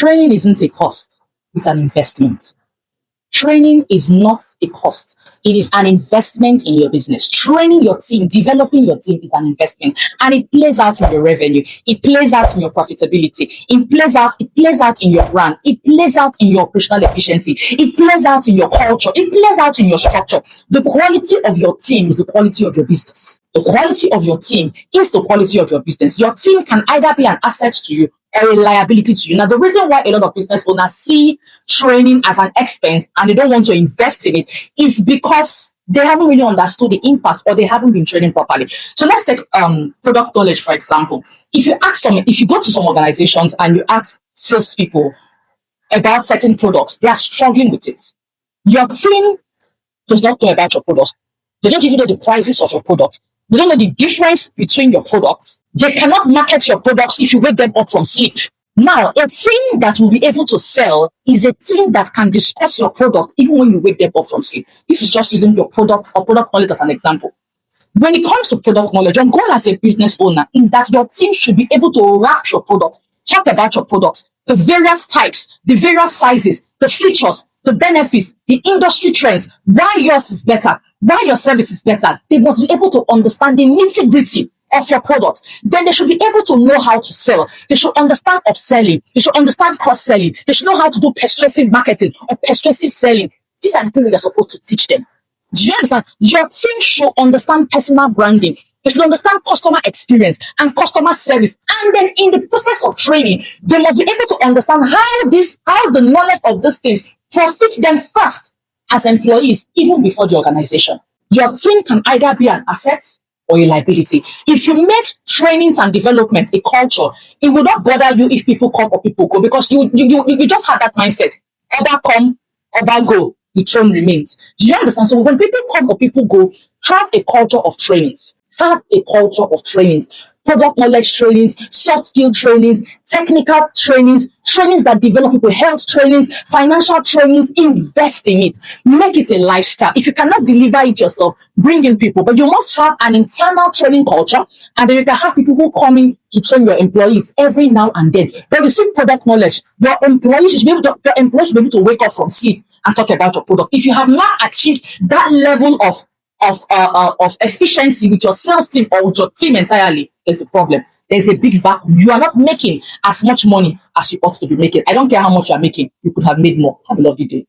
Training isn't a cost, it's an investment. Training is not a cost. It is an investment in your business. Training your team, developing your team is an investment. And it plays out in your revenue. It plays out in your profitability. It plays out in your brand. It plays out in your operational efficiency. It plays out in your culture. It plays out in your structure. The quality of your team is the quality of your business. The quality of your team is the quality of your business. Your team can either be an asset to you or a liability to you. Now, the reason why a lot of business owners see training as an expense and they don't want to invest in it is because they haven't really understood the impact or they haven't been training properly. So let's take product knowledge, for example. If you go to some organizations and you ask salespeople about certain products, they are struggling with it. Your team does not know about your products. They don't even know the prices of your products. They don't know the difference between your products. They cannot market your products if you wake them up from sleep. Now, a team that will be able to sell is a team that can discuss your product even when you wake them up from sleep. This is just using your products or product knowledge as an example. When it comes to product knowledge, your goal as a business owner is that your team should be able to wrap your product, talk about your products, the various types, the various sizes, the features, the benefits, the industry trends, why yours is better, why your service is better. They must be able to understand the nitty-gritty of your products. Then they should be able to know how to sell. They should understand upselling. They should understand cross-selling. They should know how to do persuasive marketing or persuasive selling. These are the things that you're supposed to teach them. Do you understand? Your team should understand personal branding. They should understand customer experience and customer service. And then in the process of training, they must be able to understand how the knowledge of these things profits them first as employees, even before the organization. Your team can either be an asset or a liability. If you make trainings and development a culture, it will not bother you if people come or people go, because you just have that mindset. Other come, other go, the throne remains. Do you understand? So when people come or people go, have a culture of trainings. Have a culture of trainings. Product knowledge trainings, soft skill trainings, technical trainings, trainings that develop people, health trainings, financial trainings. Invest in it. Make it a lifestyle. If you cannot deliver it yourself, bring in people. But you must have an internal training culture, and then you can have people who come in to train your employees every now and then. But you see, product knowledge, your employees should be able to wake up from sleep and talk about your product. If you have not achieved that level of efficiency with your sales team or with your team entirely, there's a problem. There's a big vacuum. You are not making as much money as you ought to be making. I don't care how much you are making. You could have made more. Have a lovely day.